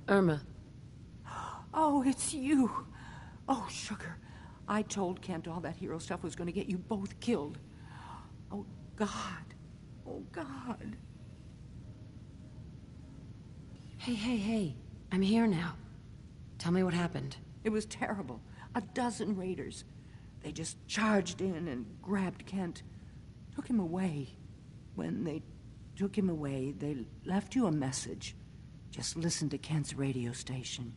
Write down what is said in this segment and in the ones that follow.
Irma. Oh, it's you. Oh, sugar. I told Kent all that hero stuff was going to get you both killed. Oh, God. Oh, God. Hey. I'm here now. Tell me what happened. It was terrible. 12 raiders. They just charged in and grabbed Kent. Took him away. When they took him away, they left you a message. Just listen to Kent's radio station.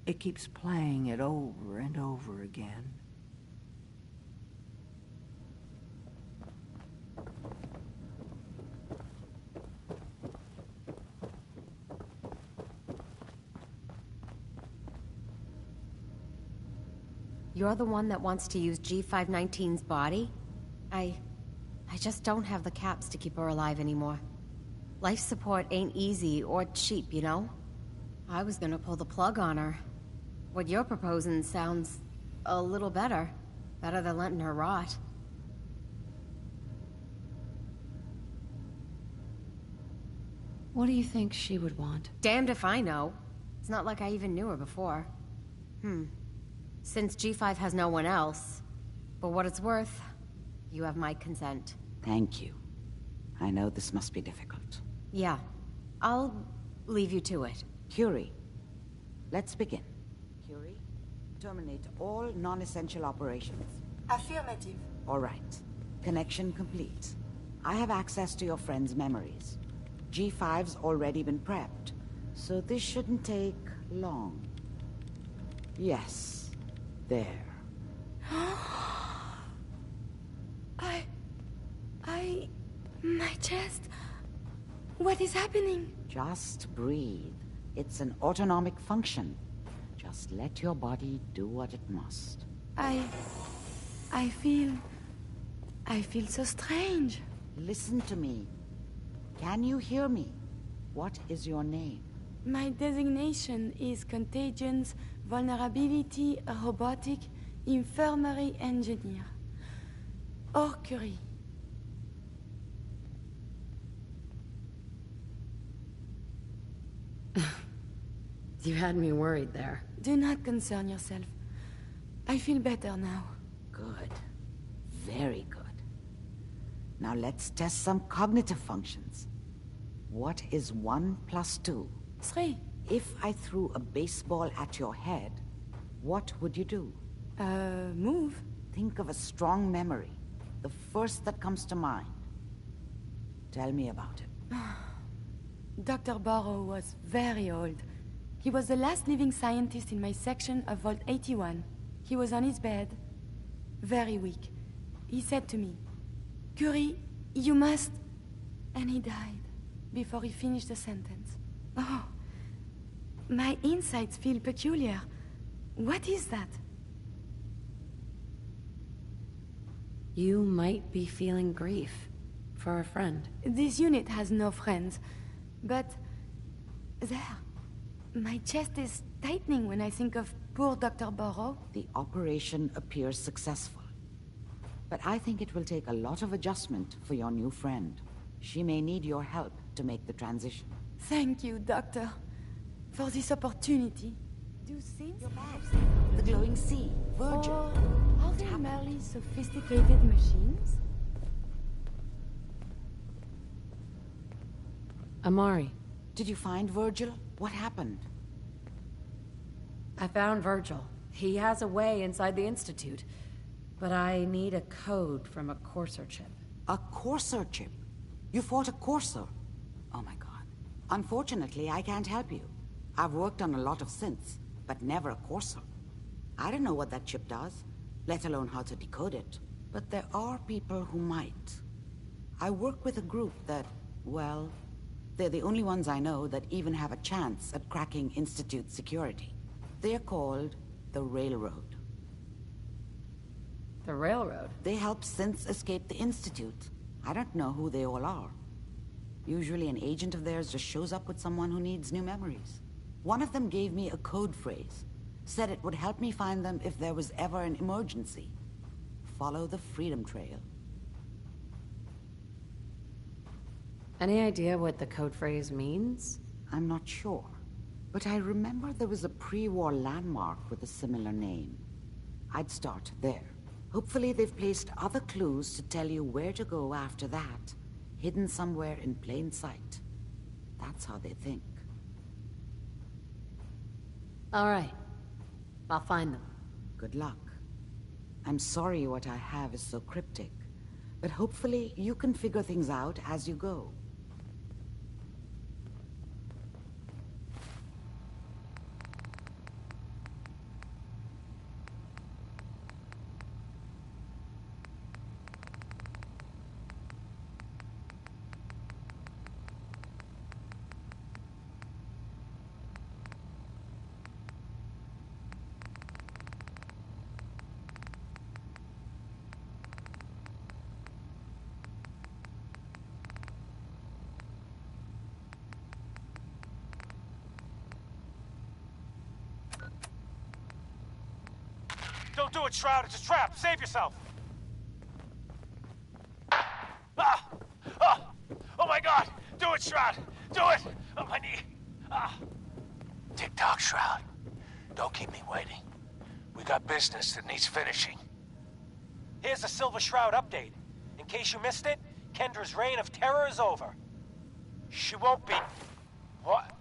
It keeps playing it over and over again. You're the one that wants to use G519's body? I just don't have the caps to keep her alive anymore. Life support ain't easy or cheap, you know? I was gonna pull the plug on her. What you're proposing sounds a little better. Better than letting her rot. What do you think she would want? Damned if I know. It's not like I even knew her before. Since G5 has no one else, for what it's worth, you have my consent. Thank you. I know this must be difficult. Yeah, I'll leave you to it. Curie, let's begin. Curie, terminate all non-essential operations. Affirmative. All right. Connection complete. I have access to your friend's memories. G5's already been prepped, so this shouldn't take long. Yes. There. My chest. What is happening? Just breathe. It's an autonomic function. Just let your body do what it must. I feel so strange. Listen to me. Can you hear me? What is your name? My designation is Contagions, Vulnerability, Robotic, Infirmary Engineer. Or Curie. You had me worried there. Do not concern yourself. I feel better now. Good. Very good. Now let's test some cognitive functions. What is 1 + 2? 3. If I threw a baseball at your head, what would you do? Move. Think of a strong memory. The first that comes to mind. Tell me about it. Dr. Burrow was very old. He was the last living scientist in my section of Vault 81. He was on his bed, very weak. He said to me, "Curie, you must..." And he died before he finished the sentence. Oh, my insights feel peculiar. What is that? You might be feeling grief for a friend. This unit has no friends, but there, my chest is tightening when I think of poor Dr. Burrow. The operation appears successful. But I think it will take a lot of adjustment for your new friend. She may need your help to make the transition. Thank you, Doctor, for this opportunity. Do things The glowing sea, Virgil. or are they merely sophisticated machines? Amari. Did you find Virgil? What happened? I found Virgil. He has a way inside the Institute. But I need a code from a Courser chip. A Courser chip? You fought a Courser? Oh my god. Unfortunately, I can't help you. I've worked on a lot of synths, but never a Courser. I don't know what that chip does, let alone how to decode it. But there are people who might. I work with a group that, well, they're the only ones I know that even have a chance at cracking Institute security. They're called the Railroad. The Railroad? They help synths escape the Institute. I don't know who they all are. Usually an agent of theirs just shows up with someone who needs new memories. One of them gave me a code phrase. Said it would help me find them if there was ever an emergency. Follow the Freedom Trail. Any idea what the code phrase means? I'm not sure. but I remember there was a pre-war landmark with a similar name. I'd start there. Hopefully they've placed other clues to tell you where to go after that, hidden somewhere in plain sight. That's how they think. All right. I'll find them. Good luck. I'm sorry what I have is so cryptic, but hopefully you can figure things out as you go. Don't do it, Shroud. It's a trap. Save yourself. Ah! Ah! Oh my God! Do it, Shroud. Do it. Oh, my knee. Ah! Tick-tock, Shroud. Don't keep me waiting. We got business that needs finishing. Here's the Silver Shroud update. In case you missed it, Kendra's reign of terror is over. She won't be... What?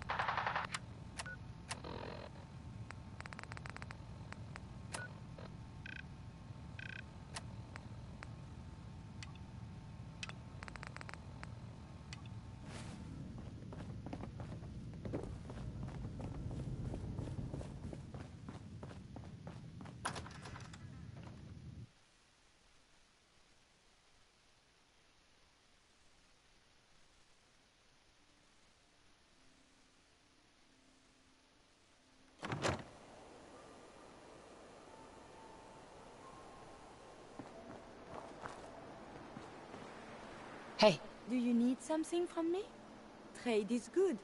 Hey, Do you need something from me? Trade is good.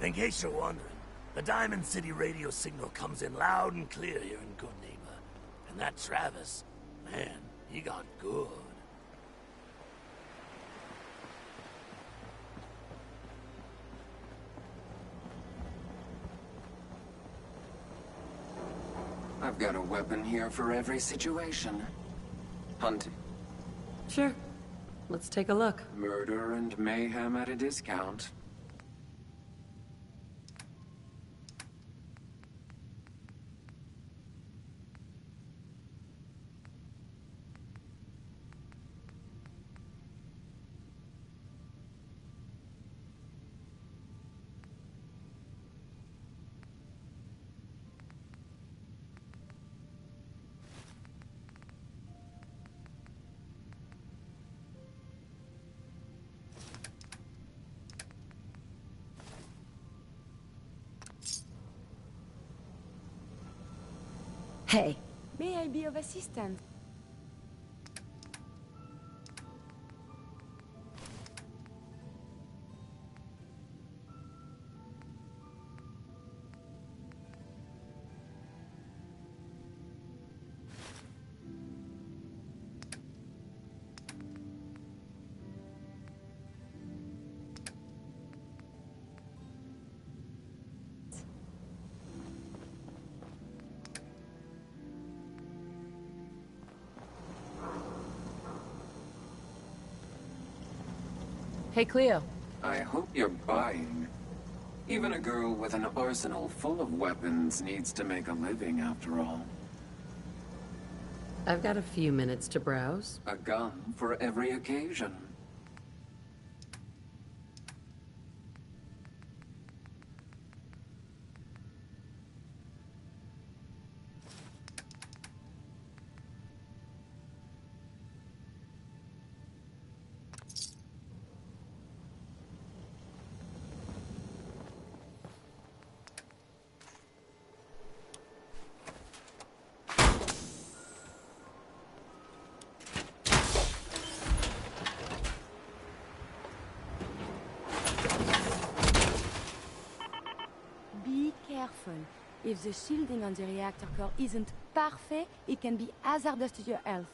In case you're wondering, the Diamond City radio signal comes in loud and clear here in Good Neighbor. And that Travis, man, he got good. I've got a weapon here for every situation. Hunting, sure. Let's take a look. murder, and mayhem at a discount. Hey, May I be of assistance? hey Cleo. I hope you're buying. Even a girl with an arsenal full of weapons needs to make a living, after all. I've got a few minutes to browse. A gun for every occasion. If the shielding on the reactor core isn't parfait, it can be hazardous to your health.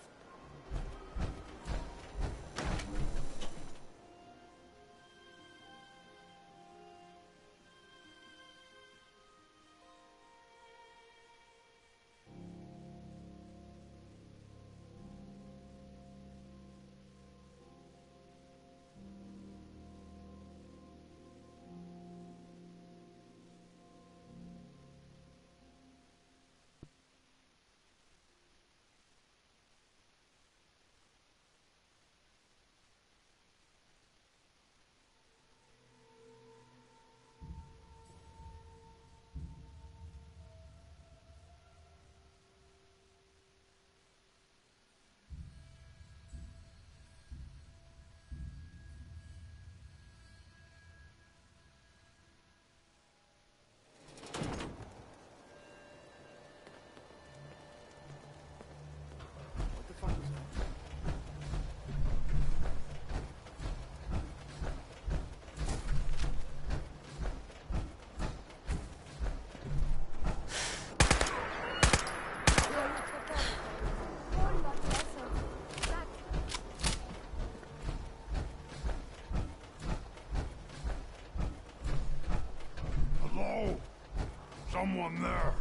Someone there.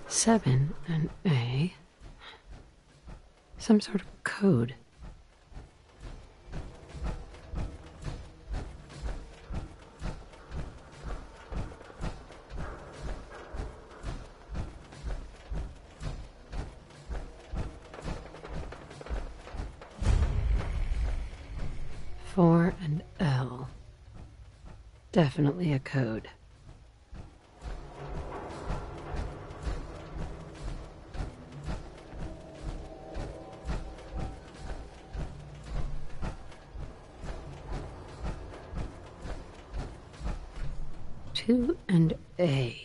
Seven and A. Some sort of code. Four and L. Definitely a code. Two and A.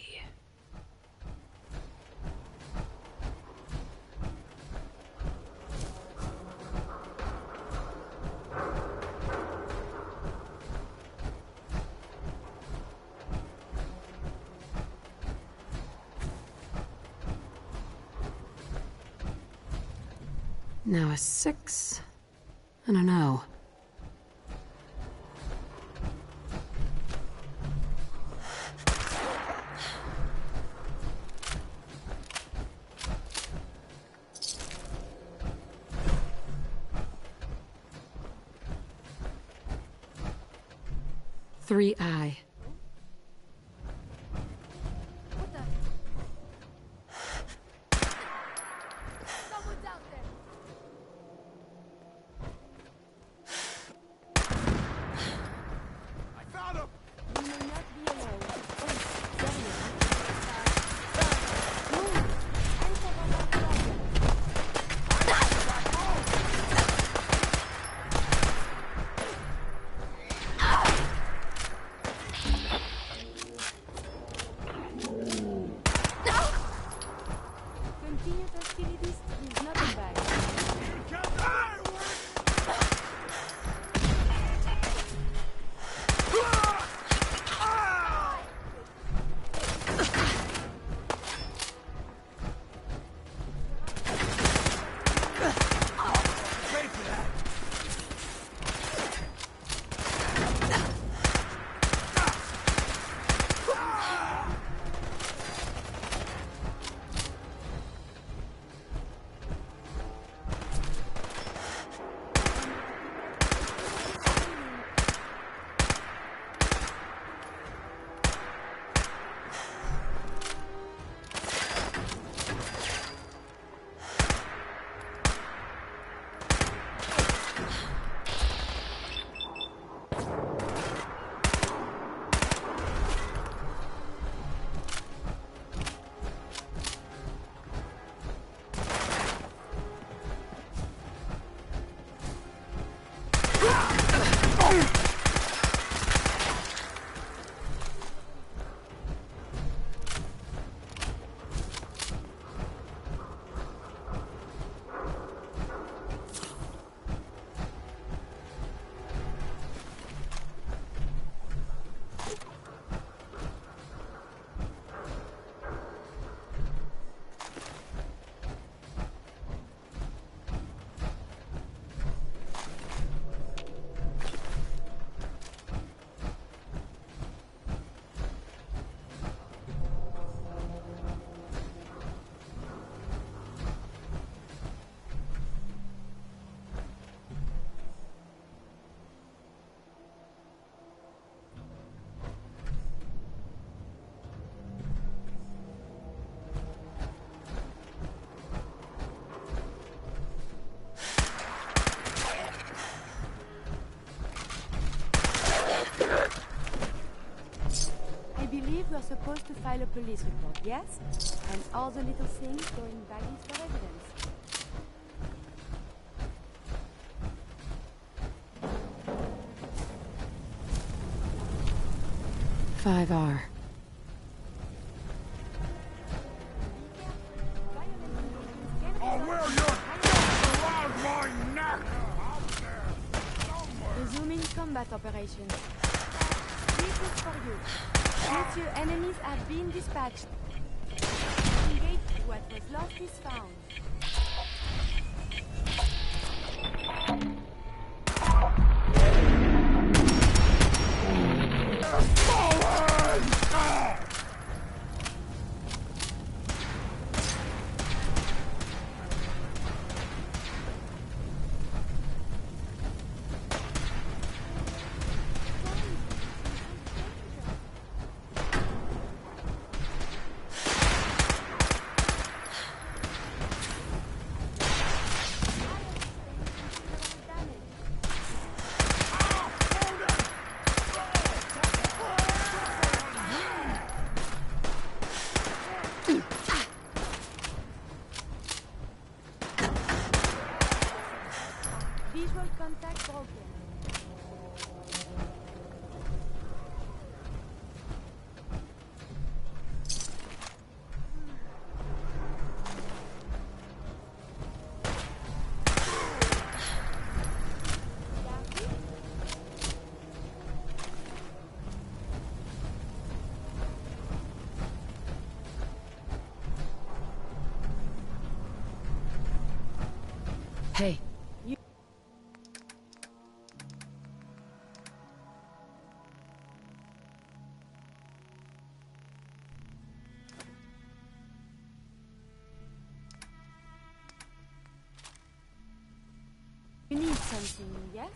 Now a 6 and an O. Three I. to file a police report, yes? And all the little things go in baggies for evidence. $5R. I'll wear your around my neck! Out there! Somewhere! Resuming combat operation. This is for you. Monsieur, enemies have been dispatched. Engage what was lost is found. Visual contact broken. Hey. You need something, yes?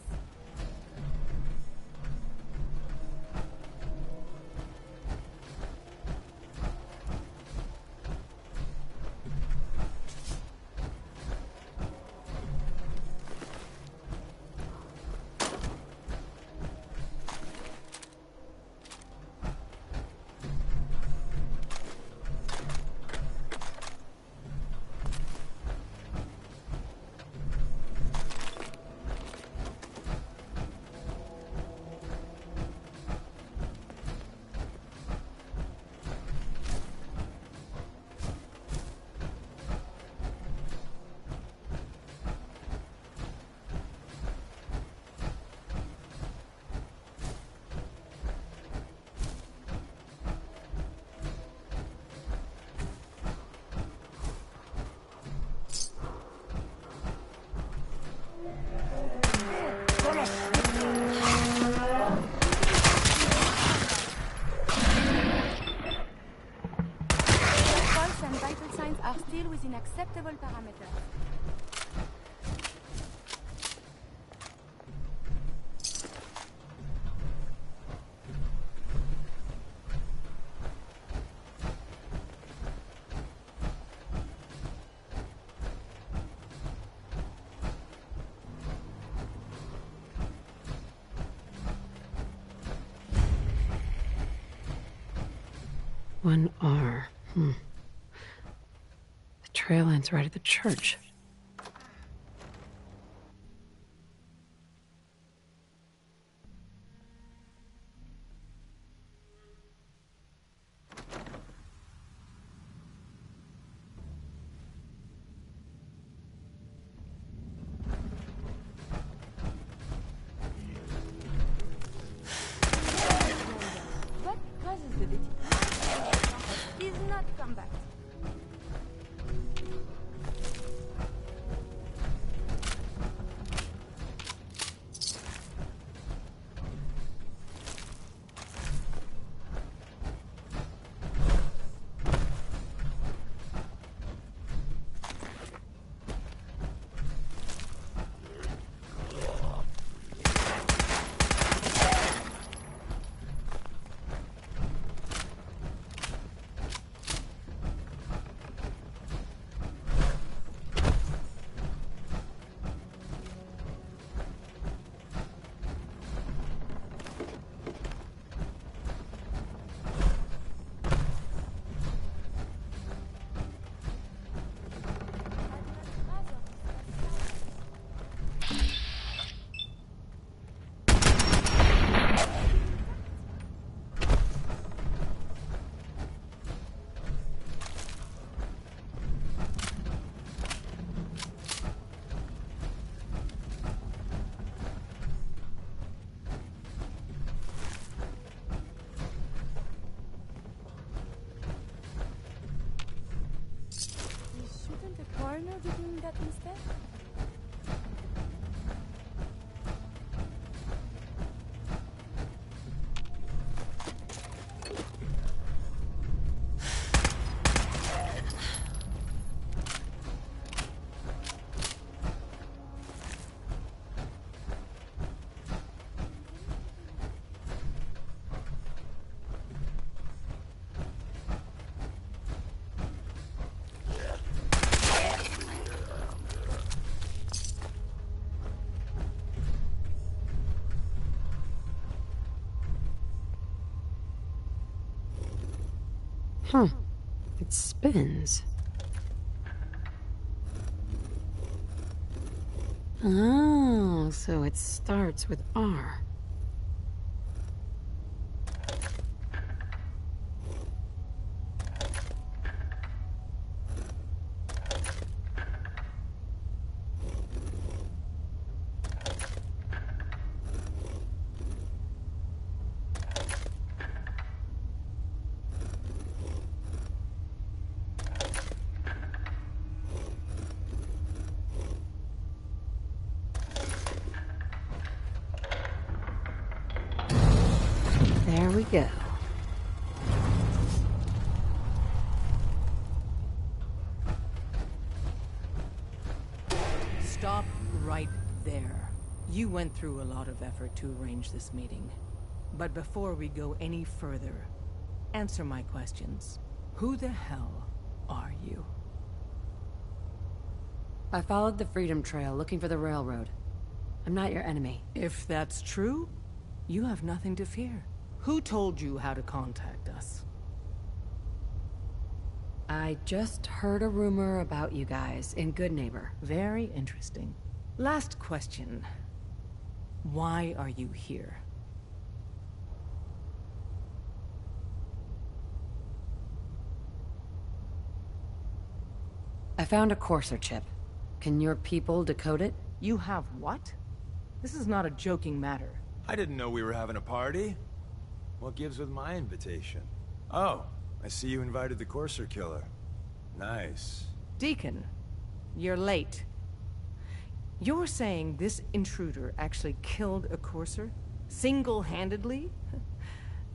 Pulse and vital signs are still within acceptable parameters. One R. The trail ends right at the church. What causes the victim? Is not combat. that instead? Huh. It spins. Oh, so it starts with R. There we go. Stop right there. You went through a lot of effort to arrange this meeting. But before we go any further, answer my questions. Who the hell are you? I followed the Freedom Trail looking for the railroad. I'm not your enemy. If that's true, you have nothing to fear. Who told you how to contact us? I just heard a rumor about you guys in Good Neighbor. Very interesting. Last question. Why are you here? I found a Courser chip. Can your people decode it? You have what? This is not a joking matter. I didn't know we were having a party. What gives with my invitation? Oh, I see you invited the Courser killer. Nice. Deacon, you're late. You're saying this intruder actually killed a Courser? Single-handedly?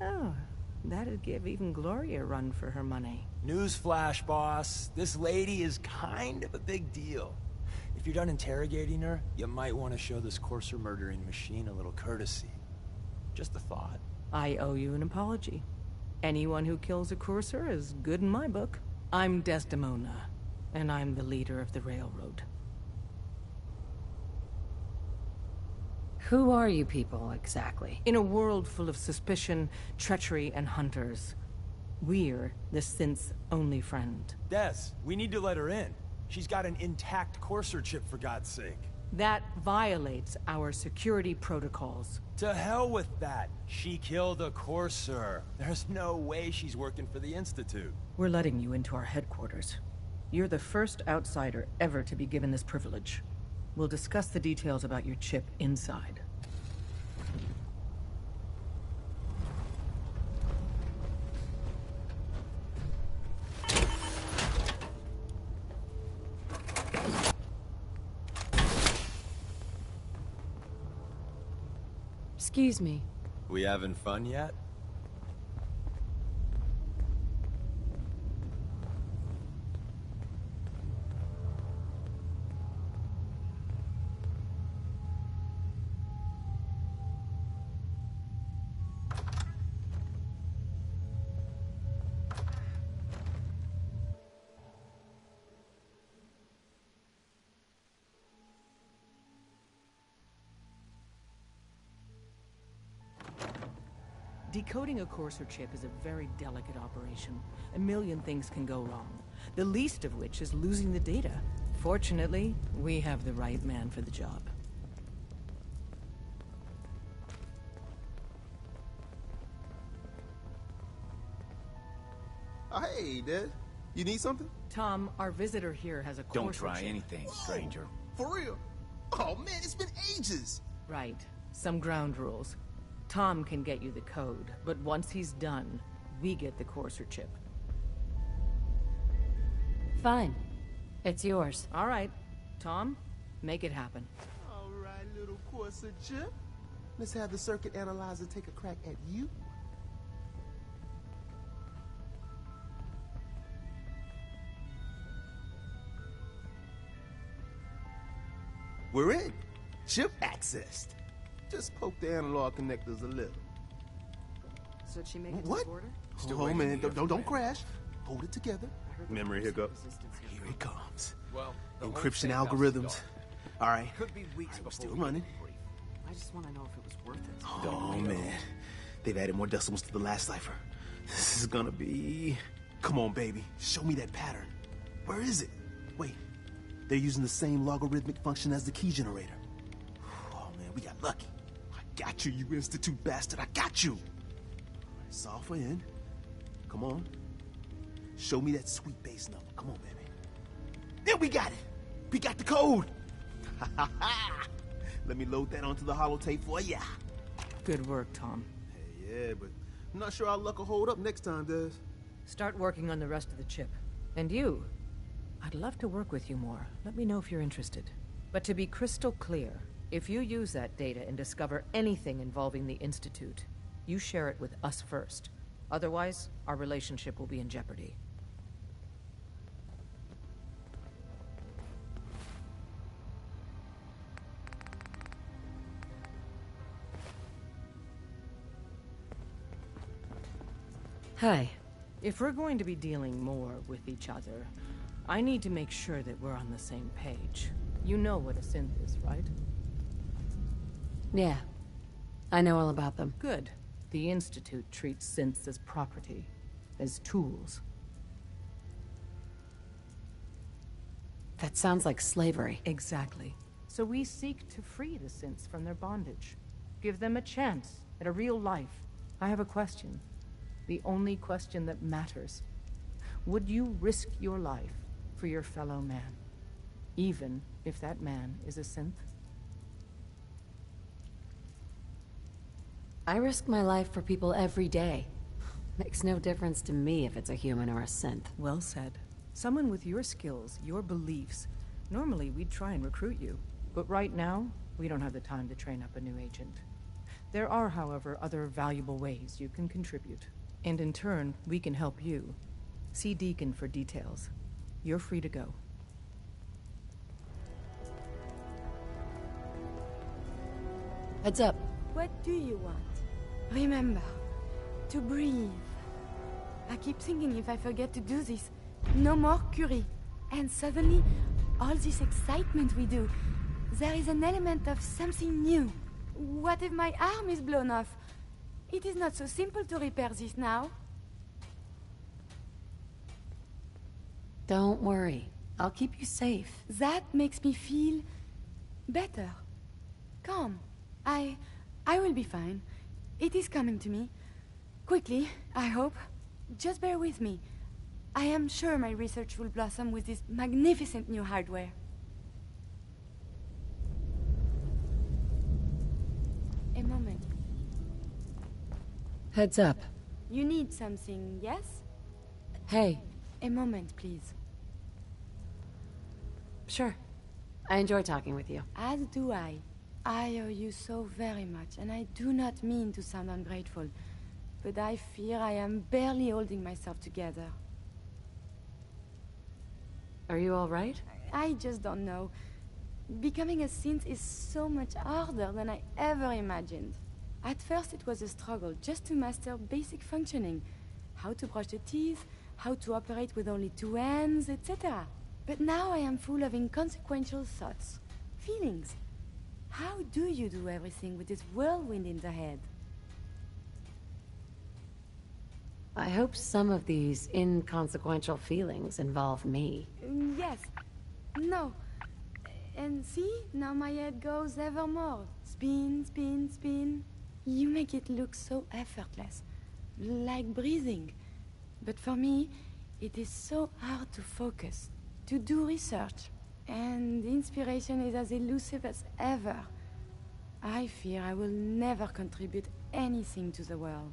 Oh, that'd give even Gloria a run for her money. Newsflash, boss. This lady is kind of a big deal. If you're done interrogating her, you might want to show this Courser murdering machine a little courtesy. Just a thought. I owe you an apology. Anyone who kills a Courser is good in my book. I'm Desdemona, and I'm the leader of the railroad. Who are you people, exactly? In a world full of suspicion, treachery, and hunters, we're the synth's only friend. Des, we need to let her in. She's got an intact Courser chip, for God's sake. That violates our security protocols. To hell with that. She killed a Courser. There's no way she's working for the Institute. We're letting you into our headquarters. You're the first outsider ever to be given this privilege. We'll discuss the details about your chip inside. Excuse me. We having fun yet? Decoding a Courser chip is a very delicate operation. A million things can go wrong, the least of which is losing the data. Fortunately, we have the right man for the job. Hey, Dad. You need something? Tom, our visitor here has a Courser Don't try chip. anything, stranger. For real? Oh, man, it's been ages. Right. Some ground rules. Tom can get you the code, but once he's done, we get the Courser chip. Fine. It's yours. All right. Tom, make it happen. All right, little Corsa chip. Let's have the circuit analyzer take a crack at you. We're in. Chip accessed. Just poke the analog connectors a little. So she make it to What? the border? Oh man, don't crash. Hold it together. Memory hiccup. Here it comes. Well, Encryption algorithms. All right. Could be weeks We're before still we running. get the brief. I just want to know if it was worth it. Oh man, they've added more decimals to the last cipher. This is gonna be... Come on, baby. Show me that pattern. Where is it? Wait, they're using the same logarithmic function as the key generator. Oh man, we got lucky. I got you, you Institute bastard. I got you. All right, solve for n. Come on. Show me that sweet base number. Come on, baby. There, we got it. We got the code. Let me load that onto the holotape for ya. Good work, Tom. Hey, yeah, but I'm not sure our luck will hold up next time, Des. Start working on the rest of the chip. And you, I'd love to work with you more. Let me know if you're interested. But to be crystal clear, if you use that data and discover anything involving the Institute, you share it with us first. Otherwise, our relationship will be in jeopardy. Hi. If we're going to be dealing more with each other, I need to make sure that we're on the same page. You know what a synth is, right? Yeah. I know all about them. Good. The Institute treats synths as property, as tools. That sounds like slavery. Exactly. So we seek to free the synths from their bondage. Give them a chance at a real life. I have a question. The only question that matters. Would you risk your life for your fellow man? Even if that man is a synth? I risk my life for people every day. Makes no difference to me if it's a human or a synth. Well said. Someone with your skills, your beliefs. Normally, we'd try and recruit you. But right now, we don't have the time to train up a new agent. There are, however, other valuable ways you can contribute. And in turn, we can help you. See Deacon for details. You're free to go. Heads up. What do you want? Remember, to breathe. I keep thinking if I forget to do this, no more Curie. And suddenly, all this excitement we do, there is an element of something new. What if my arm is blown off? It is not so simple to repair this now. Don't worry. I'll keep you safe. That makes me feel better. Calm. I will be fine. It is coming to me. Quickly, I hope. Just bear with me. I am sure my research will blossom with this magnificent new hardware. A moment. Heads up. You need something, yes? Hey. A moment, please. Sure. I enjoy talking with you. As do I. I owe you so very much, and I do not mean to sound ungrateful, but I fear I am barely holding myself together. Are you all right? I just don't know. Becoming a synth is so much harder than I ever imagined. At first it was a struggle just to master basic functioning. How to brush the teeth, how to operate with only two hands, etc. But now I am full of inconsequential thoughts, feelings. How do you do everything with this whirlwind in the head? I hope some of these inconsequential feelings involve me. Yes. No. And see, now my head goes ever more. Spin, spin, spin. You make it look so effortless. Like breathing. But for me, it is so hard to focus. To do research. And inspiration is as elusive as ever. I fear I will never contribute anything to the world.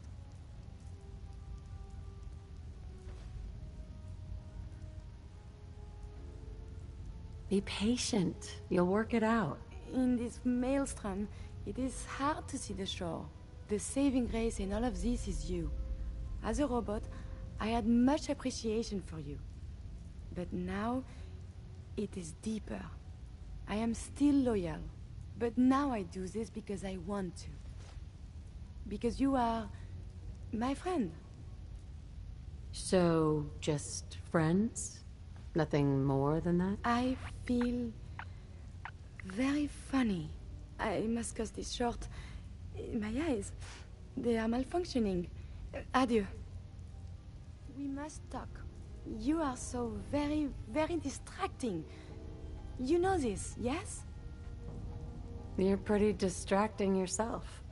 Be patient. You'll work it out. In this maelstrom, it is hard to see the shore. The saving grace in all of this is you. As a robot, I had much appreciation for you. But now, it is deeper. I am still loyal. But now I do this because I want to. Because you are my friend. So, just friends? Nothing more than that? I feel very funny. I must cut this short. My eyes, they are malfunctioning. Adieu. We must talk. You are so very, very distracting. You know this, yes? You're pretty distracting yourself.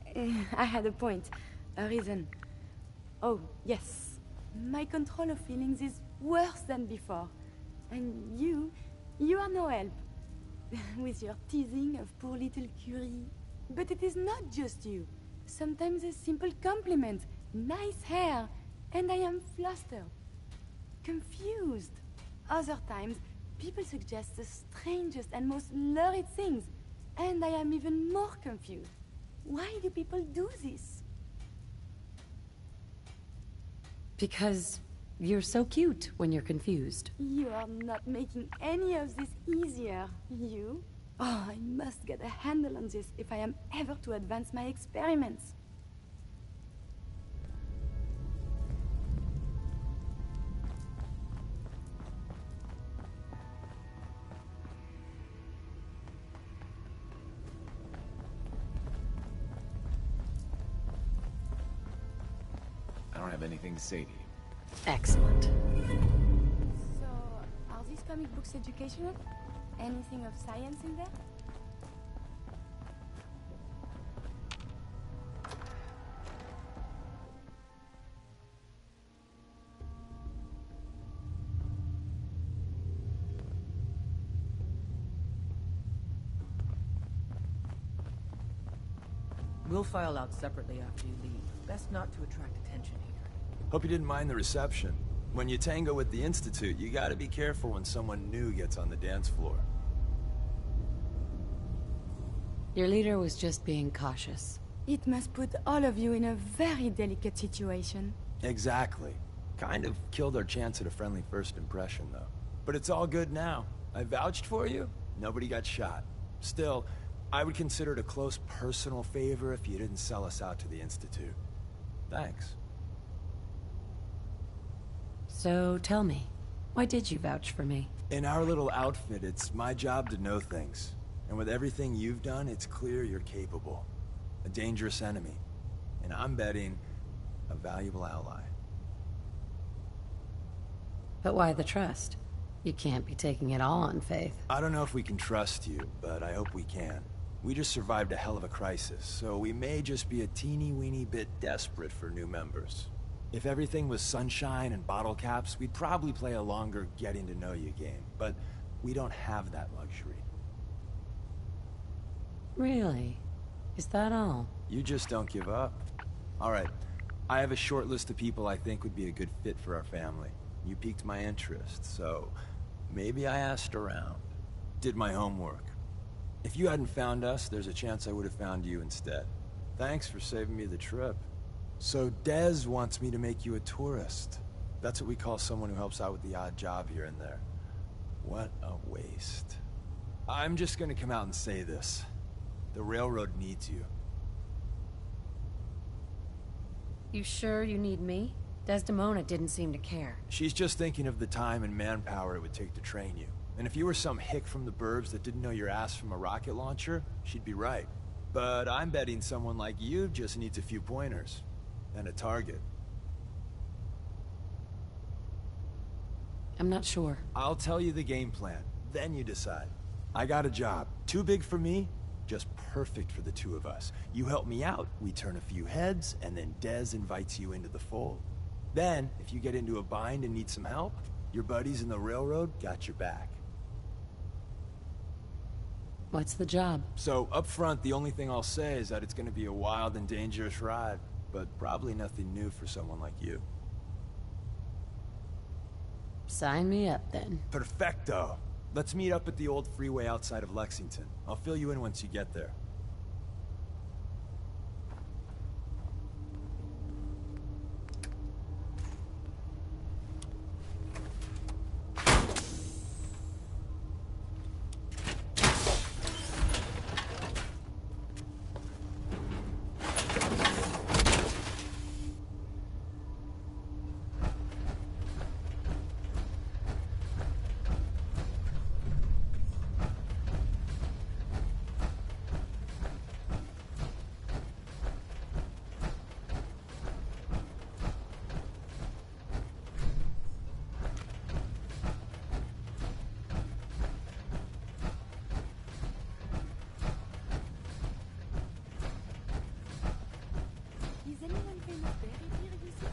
I had a point, a reason. Oh, yes. My control of feelings is worse than before. And you are no help. With your teasing of poor little Curie. But it is not just you. Sometimes a simple compliment, nice hair, and I am flustered. Confused. Other times, people suggest the strangest and most lurid things, and I am even more confused. Why do people do this? Because you're so cute when you're confused. You are not making any of this easier, you. Oh, I must get a handle on this if I am ever to advance my experiments. I don't have anything to say to you. Excellent. So, are these comic books educational? Anything of science in there? We'll file out separately after you leave. Best not to attract attention here. Hope you didn't mind the reception. When you tango with the Institute, you gotta be careful when someone new gets on the dance floor. Your leader was just being cautious. It must put all of you in a very delicate situation. Exactly. Kind of killed our chance at a friendly first impression, though. But it's all good now. I vouched for you. Nobody got shot. Still, I would consider it a close personal favor if you didn't sell us out to the Institute. Thanks. So tell me, why did you vouch for me? In our little outfit, it's my job to know things. And with everything you've done, it's clear you're capable. A dangerous enemy. And I'm betting a valuable ally. But why the trust? You can't be taking it all on faith. I don't know if we can trust you, but I hope we can. We just survived a hell of a crisis, so we may just be a teeny-weeny bit desperate for new members. If everything was sunshine and bottle caps, we'd probably play a longer getting-to-know-you game, but we don't have that luxury. Really? Is that all? You just don't give up. All right, I have a short list of people I think would be a good fit for our family. You piqued my interest, so maybe I asked around. Did my homework. If you hadn't found us, there's a chance I would have found you instead. Thanks for saving me the trip. So Dez wants me to make you a tourist. That's what we call someone who helps out with the odd job here and there. What a waste. I'm just gonna come out and say this. The railroad needs you. You sure you need me? Desdemona didn't seem to care. She's just thinking of the time and manpower it would take to train you. And if you were some hick from the burbs that didn't know your ass from a rocket launcher, she'd be right. But I'm betting someone like you just needs a few pointers. And a target. I'm not sure. I'll tell you the game plan, then you decide. I got a job. Too big for me, just perfect for the two of us. You help me out, we turn a few heads, and then Dez invites you into the fold. Then, if you get into a bind and need some help, your buddies in the railroad got your back. What's the job? So, up front, the only thing I'll say is that it's gonna be a wild and dangerous ride, but probably nothing new for someone like you. Sign me up, then. Perfecto. Let's meet up at the old freeway outside of Lexington. I'll fill you in once you get there. Is anyone famous buried here, you see?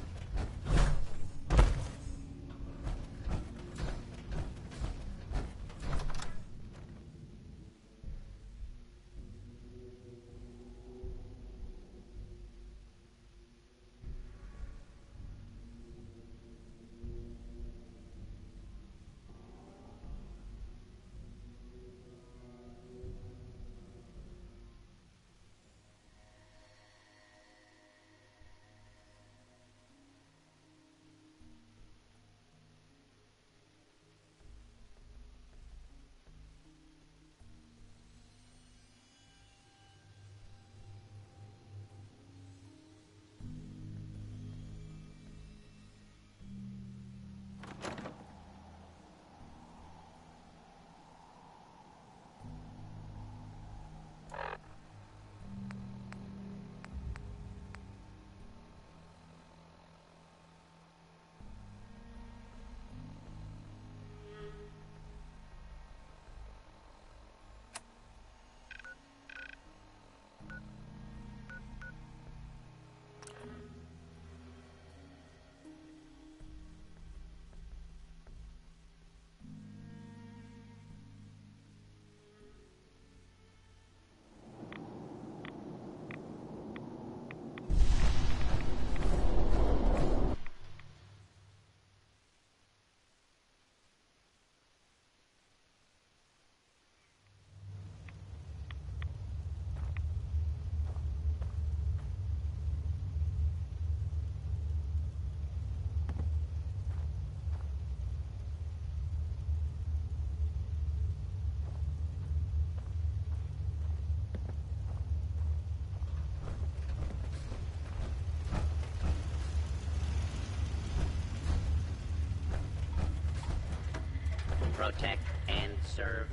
Protect and serve.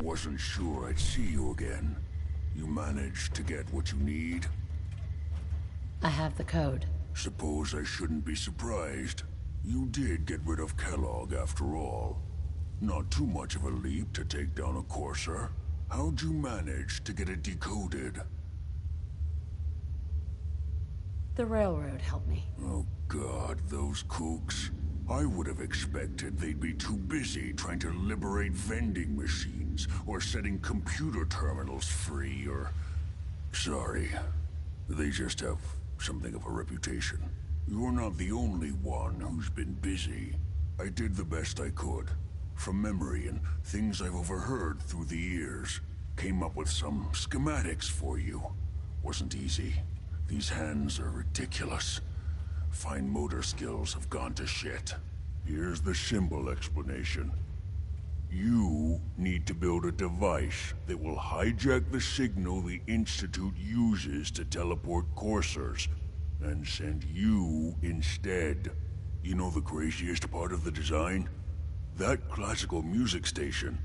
Wasn't sure I'd see you again. You managed to get what you need? I have the code. Suppose I shouldn't be surprised. You did get rid of Kellogg after all. Not too much of a leap to take down a Courser. How'd you manage to get it decoded? The railroad helped me. Oh God, those kooks. I would have expected they'd be too busy trying to liberate vending machines, or setting computer terminals free, or... Sorry. They just have something of a reputation. You're not the only one who's been busy. I did the best I could. From memory and things I've overheard through the years. Came up with some schematics for you. Wasn't easy. These hands are ridiculous. Fine motor skills have gone to shit. Here's the simple explanation. You need to build a device that will hijack the signal the Institute uses to teleport coursers, and send you instead. You know the craziest part of the design? That classical music station.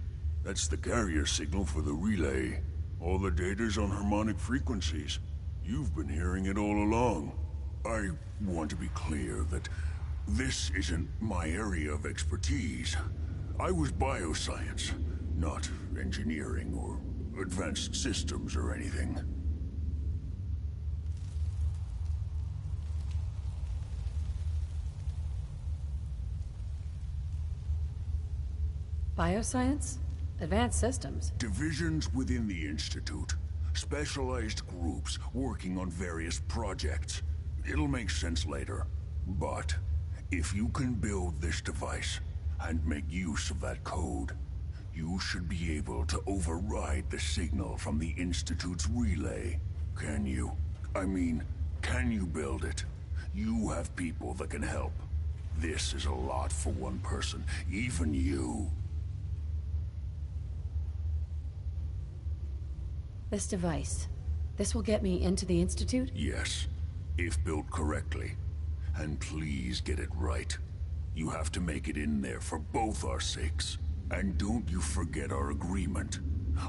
That's the carrier signal for the relay. All the data's on harmonic frequencies. You've been hearing it all along. I want to be clear that this isn't my area of expertise. I was bioscience, not engineering or advanced systems or anything. Bioscience? Advanced systems? Divisions within the Institute. Specialized groups working on various projects. It'll make sense later. But if you can build this device and make use of that code, You should be able to override the signal from the Institute's relay. Can you? I mean, can you build it? You have people that can help. This is a lot for one person, even you. This device, this will get me into the Institute? Yes, if built correctly. And please get it right. You have to make it in there for both our sakes. And don't you forget our agreement.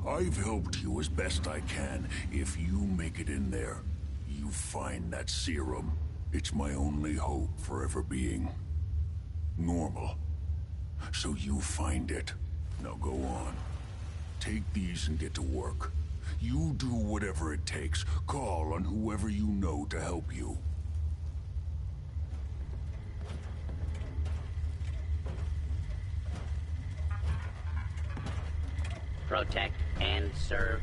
I've helped you as best I can. If you make it in there, you find that serum. It's my only hope for ever being normal. So you find it. Now go on. Take these and get to work. You do whatever it takes. Call on whoever you know to help you. Protect and serve.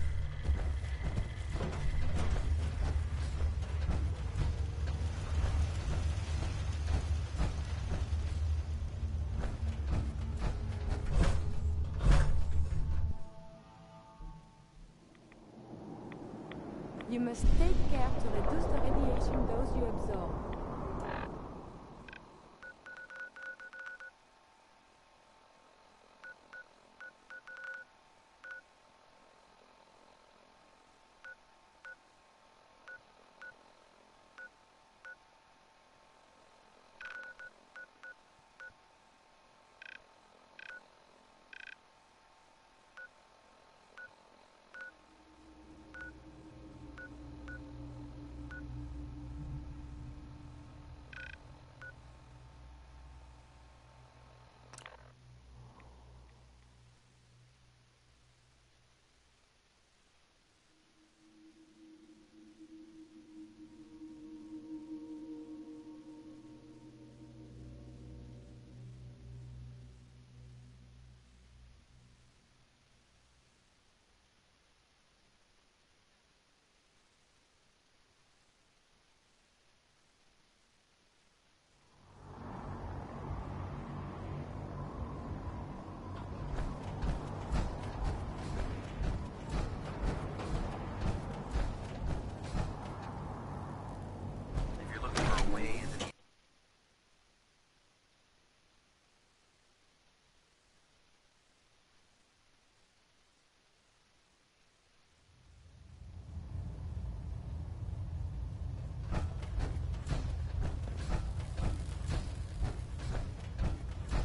You must take care to reduce the radiation dose you absorb.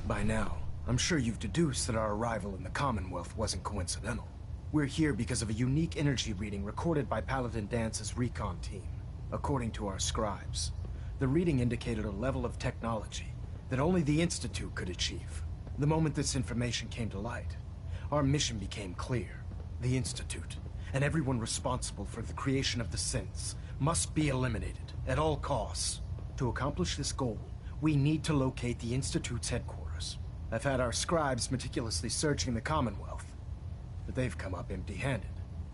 By now, I'm sure you've deduced that our arrival in the Commonwealth wasn't coincidental. We're here because of a unique energy reading recorded by Paladin Dance's recon team. According to our scribes, the reading indicated a level of technology that only the Institute could achieve. The moment this information came to light, our mission became clear. The Institute, and everyone responsible for the creation of the synths, must be eliminated at all costs. To accomplish this goal, we need to locate the Institute's headquarters. I've had our scribes meticulously searching the Commonwealth, but they've come up empty-handed.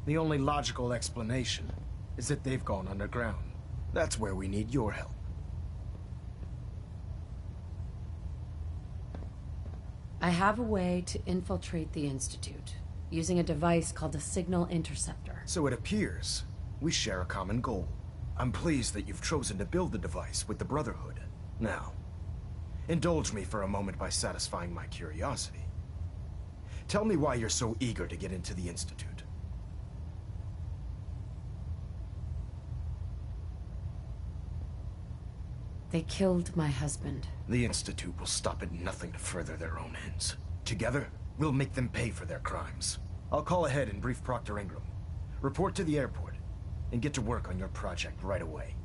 The only logical explanation is that they've gone underground. That's where we need your help. I have a way to infiltrate the Institute, using a device called a signal interceptor. So it appears we share a common goal. I'm pleased that you've chosen to build the device with the Brotherhood. Now, indulge me for a moment by satisfying my curiosity. Tell me why you're so eager to get into the Institute. They killed my husband. The Institute will stop at nothing to further their own ends. Together, we'll make them pay for their crimes. I'll call ahead and brief Proctor Ingram. Report to the airport, and get to work on your project right away.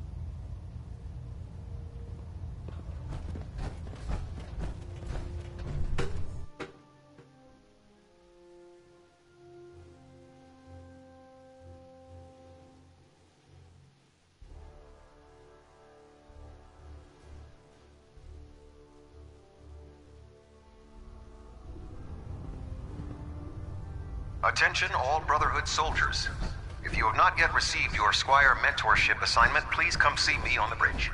Attention all Brotherhood soldiers. If you have not yet received your Squire mentorship assignment, please come see me on the bridge.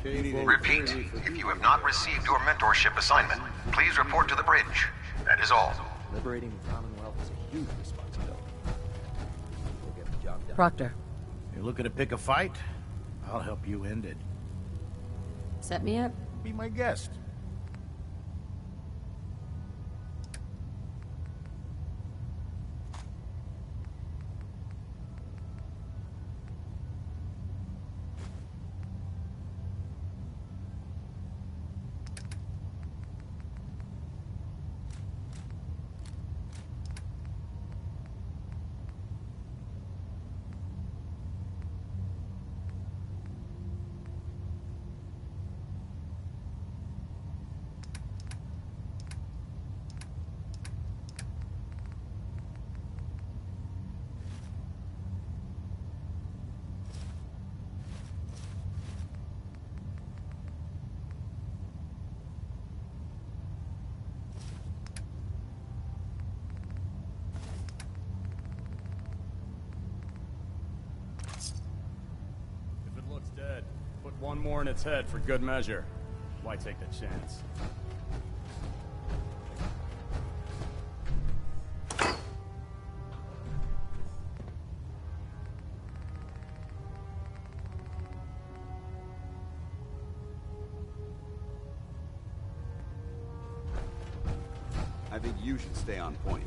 Repeat, if you have not received your mentorship assignment, please report to the bridge. That is all. Liberating the Commonwealth is a huge responsibility. We'll get the job done. Proctor, You're looking to pick a fight? I'll help you end it. set me up? Be my guest. If it looks dead, put one more in its head for good measure. Why take the chance? I think you should stay on point.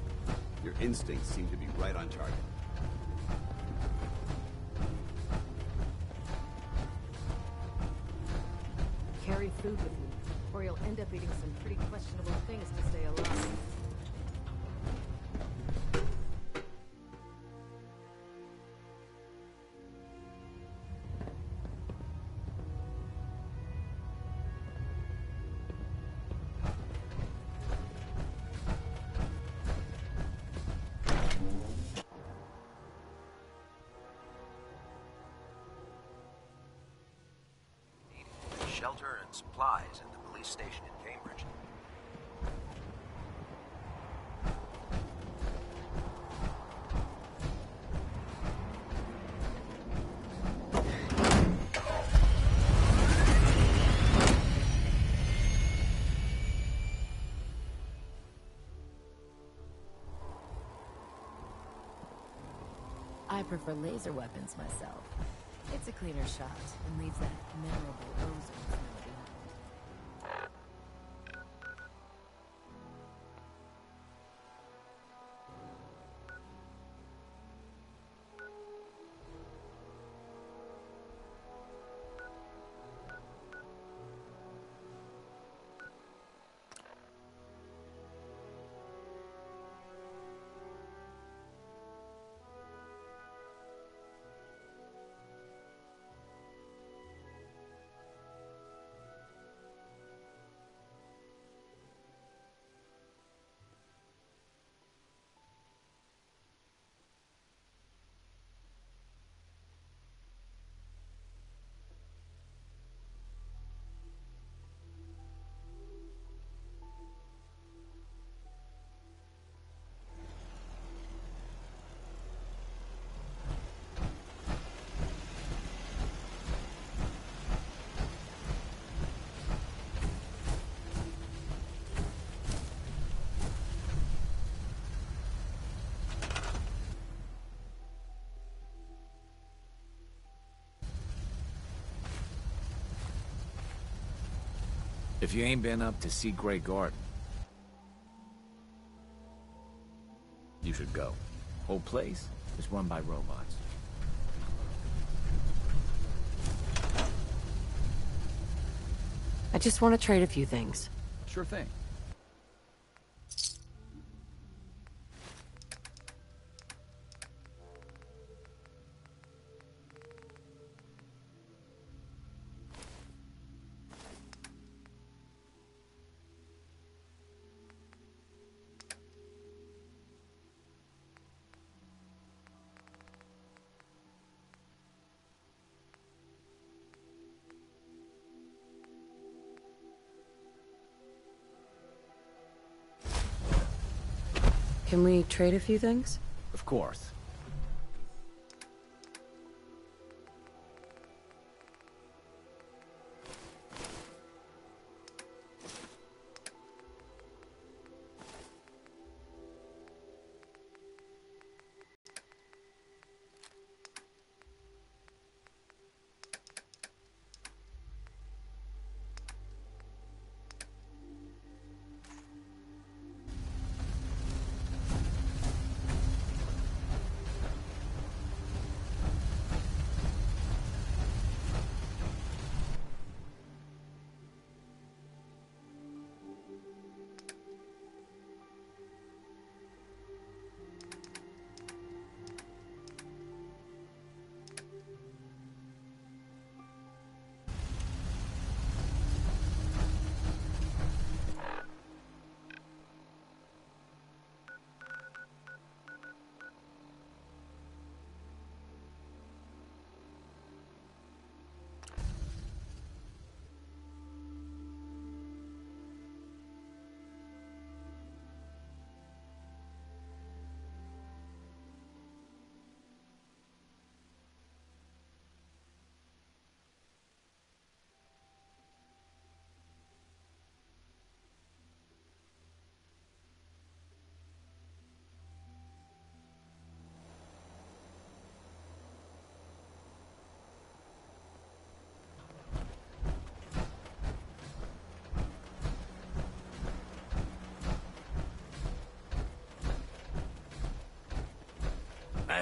Your instincts seem to be right on target. Carry food with you, or you'll end up eating some pretty questionable things to stay alive. Shelter and supplies at the police station in Cambridge. I prefer laser weapons myself. It's a cleaner shot and leaves that memorable ozone smell behind. If you ain't been up to see Grey Garden, you should go. Whole place is run by robots. I just want to trade a few things. Sure thing. Can we trade a few things? Of course.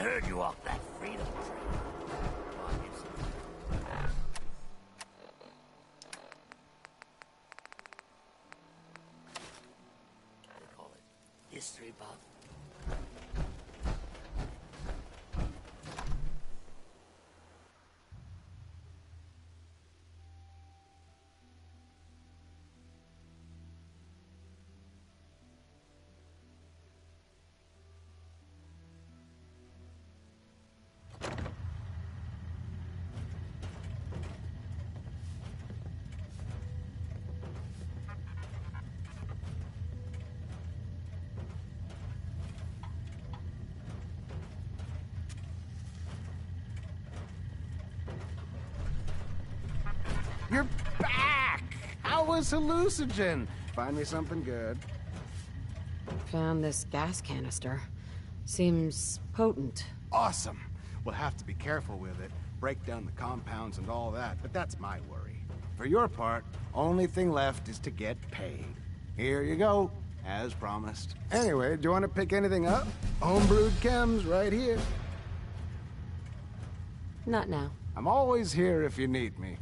heard you walked that freedom trail. Come on, get some. They call it history buff. You're back! How was hallucinogen? Find me something good. Found this gas canister. Seems potent. Awesome. We'll have to be careful with it. Break down the compounds and all that, but that's my worry. For your part, only thing left is to get paid. Here you go, as promised. Anyway, do you want to pick anything up? Homebrewed chems right here. Not now. I'm always here if you need me.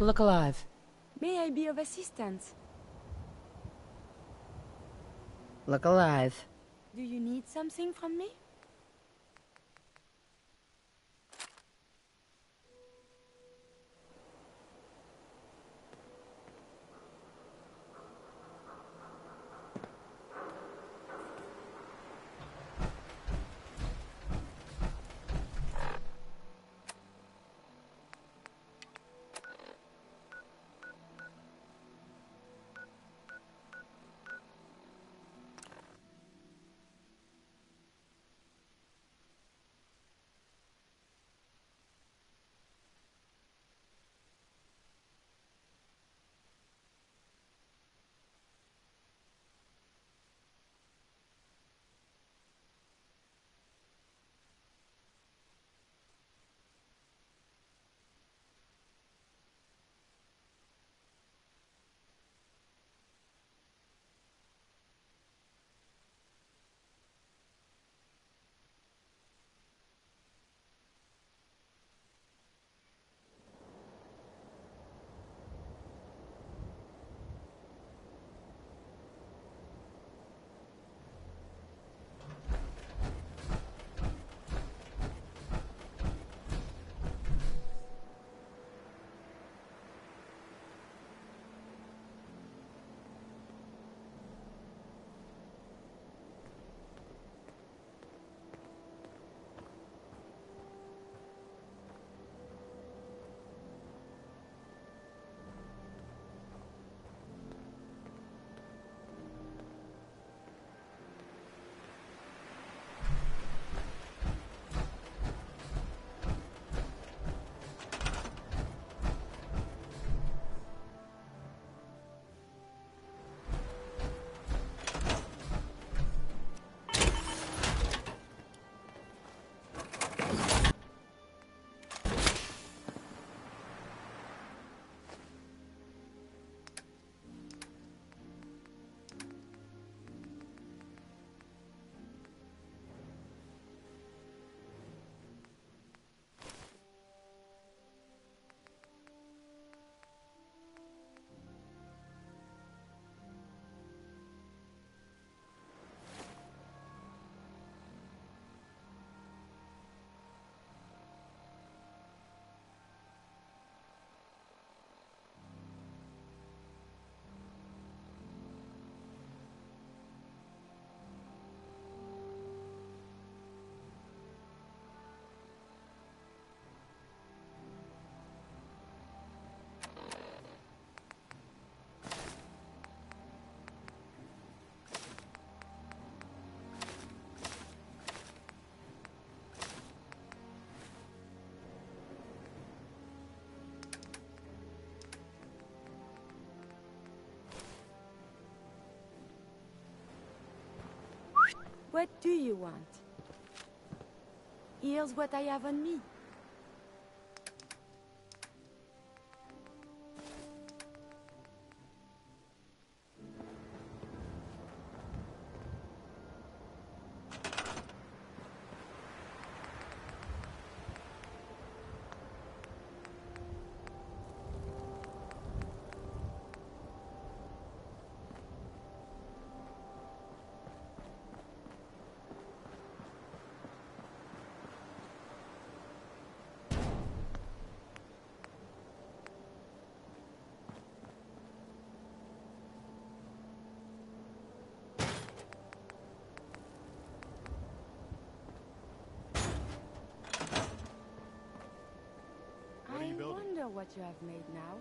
Look alive. May I be of assistance? Look alive. Do you need something from me? What do you want? Here's what I have on me. I wonder what you have made now.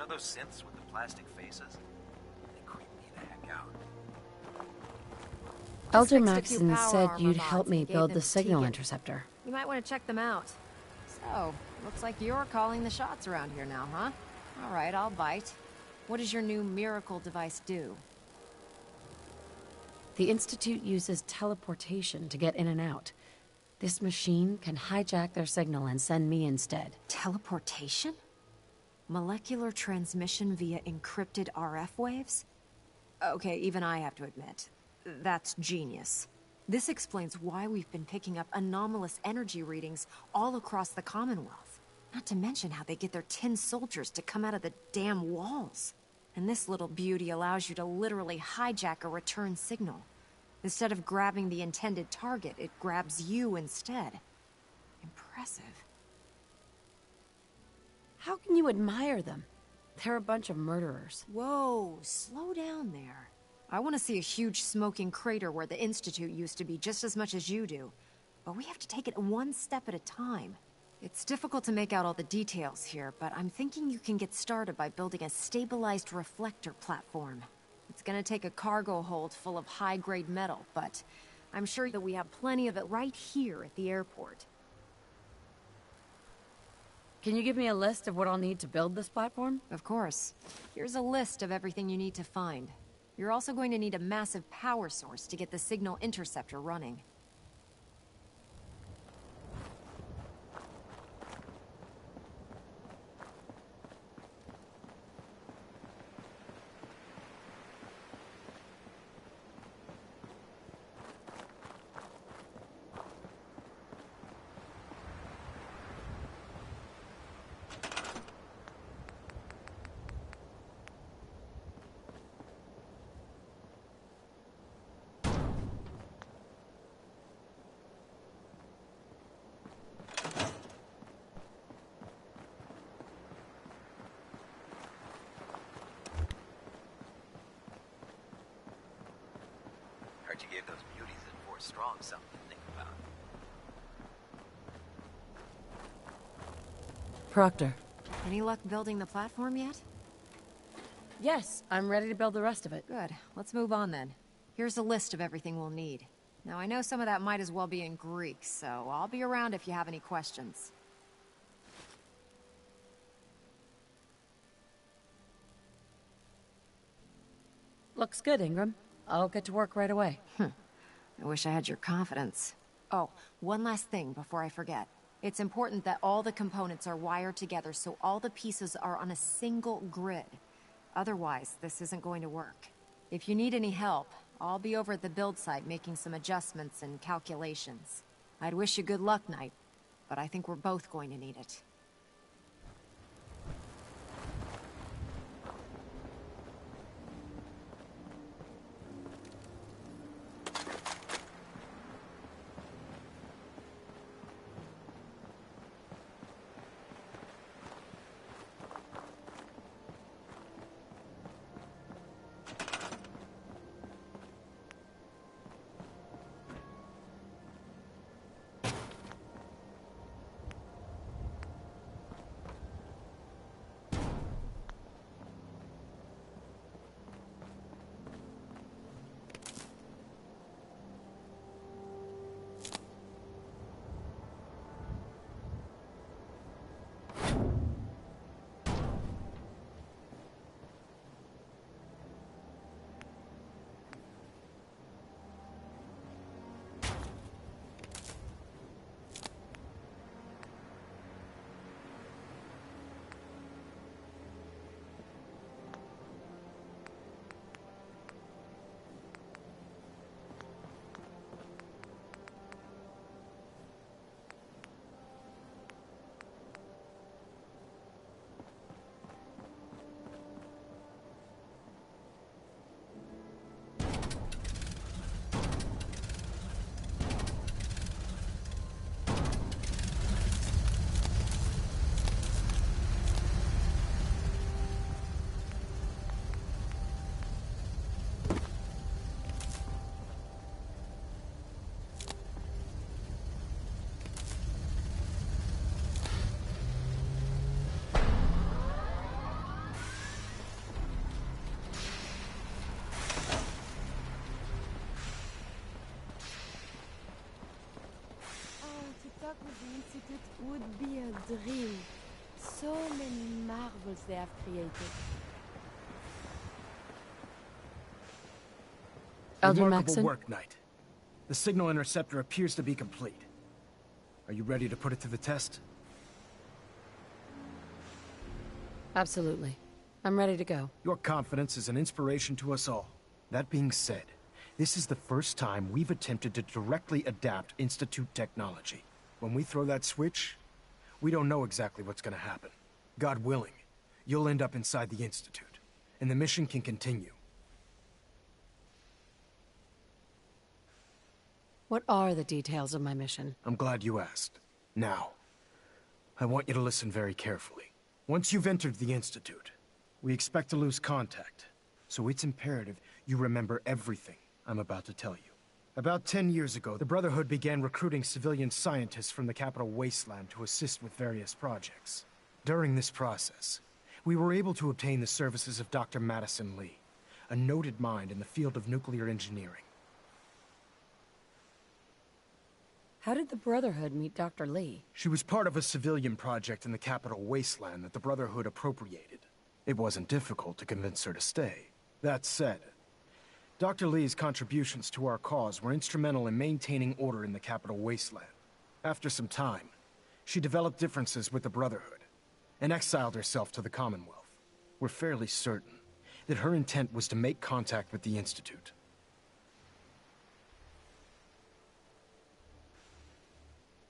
know those synths with the plastic faces? They creep me the heck out. Elder fixed a few Maxson power said armor you'd mods help and me gave build them the to signal Tegan. interceptor. You might want to check them out. So, looks like you're calling the shots around here now, huh? All right, I'll bite. What does your new miracle device do? The Institute uses teleportation to get in and out. This machine can hijack their signal and send me instead. Teleportation? Molecular transmission via encrypted RF waves? Okay, even I have to admit, that's genius. This explains why we've been picking up anomalous energy readings all across the Commonwealth. Not to mention how they get their tin soldiers to come out of the damn walls. And this little beauty allows you to literally hijack a return signal. Instead of grabbing the intended target, it grabs you instead. Impressive. How can you admire them? They're a bunch of murderers. Whoa, slow down there. I want to see a huge smoking crater where the Institute used to be just as much as you do. But we have to take it one step at a time. It's difficult to make out all the details here, but I'm thinking you can get started by building a stabilized reflector platform. It's gonna take a cargo hold full of high-grade metal, but I'm sure that we have plenty of it right here at the airport. Can you give me a list of what I'll need to build this platform? Of course. Here's a list of everything you need to find. You're also going to need a massive power source to get the signal interceptor running. Heard you gave those beauties at Fort Strong something to think about. Proctor. Any luck building the platform yet? Yes, I'm ready to build the rest of it. Good. Let's move on then. Here's a list of everything we'll need. Now, I know some of that might as well be in Greek, so I'll be around if you have any questions. Looks good, Ingram. I'll get to work right away. I wish I had your confidence. Oh, one last thing before I forget. It's important that all the components are wired together so all the pieces are on a single grid. Otherwise, this isn't going to work. If you need any help, I'll be over at the build site making some adjustments and calculations. I'd wish you good luck, Knight, but I think we're both going to need it. Talk with the Institute would be a dream. So many marvels they have created. Elder Remarkable Maxon? work, Knight. The signal interceptor appears to be complete. Are you ready to put it to the test? Absolutely. I'm ready to go. Your confidence is an inspiration to us all. That being said, this is the first time we've attempted to directly adapt Institute technology. When we throw that switch, we don't know exactly what's gonna happen. God willing, you'll end up inside the Institute, and the mission can continue. What are the details of my mission? I'm glad you asked. Now, I want you to listen very carefully. Once you've entered the Institute, we expect to lose contact, so it's imperative you remember everything I'm about to tell you. About 10 years ago, the Brotherhood began recruiting civilian scientists from the capital wasteland to assist with various projects. During this process, we were able to obtain the services of Dr. Madison Lee, a noted mind in the field of nuclear engineering. How did the Brotherhood meet Dr. Lee? She was part of a civilian project in the capital wasteland that the Brotherhood appropriated. It wasn't difficult to convince her to stay. That said, Dr. Lee's contributions to our cause were instrumental in maintaining order in the capital wasteland. After some time, she developed differences with the Brotherhood and exiled herself to the Commonwealth. We're fairly certain that her intent was to make contact with the Institute.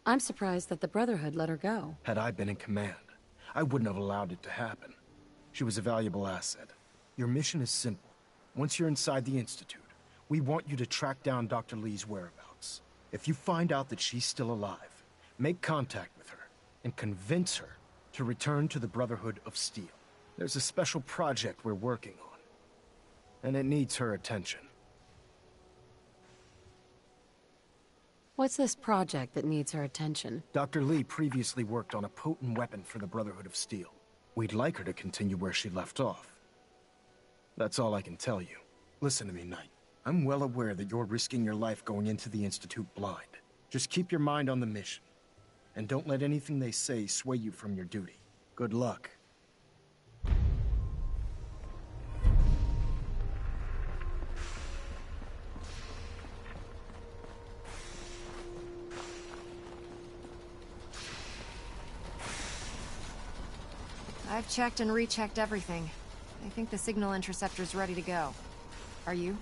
I'm surprised that the Brotherhood let her go. Had I been in command, I wouldn't have allowed it to happen. She was a valuable asset. Your mission is simple. Once you're inside the Institute, we want you to track down Dr. Lee's whereabouts. If you find out that she's still alive, make contact with her and convince her to return to the Brotherhood of Steel. There's a special project we're working on, and it needs her attention. What's this project that needs her attention? Dr. Lee previously worked on a potent weapon for the Brotherhood of Steel. We'd like her to continue where she left off. That's all I can tell you. Listen to me, Knight. I'm well aware that you're risking your life going into the Institute blind. Just keep your mind on the mission, and don't let anything they say sway you from your duty. Good luck. I've checked and rechecked everything. I think the signal interceptor's ready to go. Are you?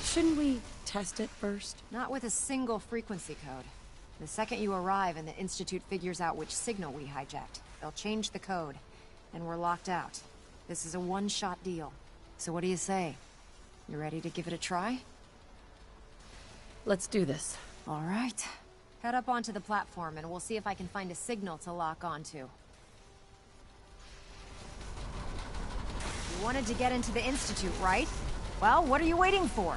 Shouldn't we test it first? Not with a single frequency code. The second you arrive and the Institute figures out which signal we hijacked, they'll change the code, and we're locked out. This is a one-shot deal. So what do you say? You ready to give it a try? Let's do this. All right. Head up onto the platform and we'll see if I can find a signal to lock onto. You wanted to get into the Institute, right? Well, what are you waiting for?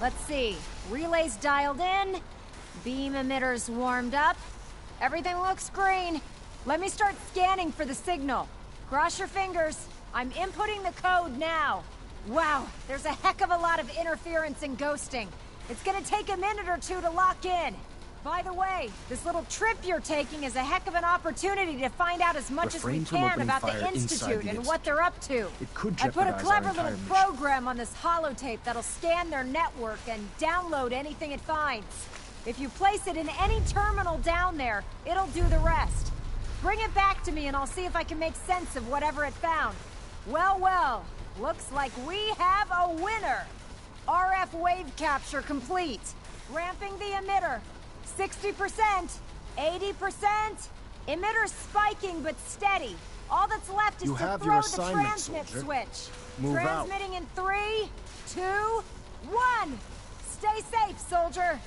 Let's see. Relays dialed in. Beam emitters warmed up. Everything looks green. Let me start scanning for the signal. Cross your fingers. I'm inputting the code now. Wow, there's a heck of a lot of interference and ghosting. It's gonna take a minute or two to lock in. By the way, this little trip you're taking is a heck of an opportunity to find out as much as we can about the Institute and what they're up to. I put a clever little program on this holotape that'll scan their network and download anything it finds. If you place it in any terminal down there, it'll do the rest. Bring it back to me and I'll see if I can make sense of whatever it found. Well, well, looks like we have a winner. RF wave capture complete. Ramping the emitter. 60%, 80%. Emitter spiking but steady. All that's left is to throw the transmit switch. Transmitting in 3, 2, 1. Stay safe, soldier.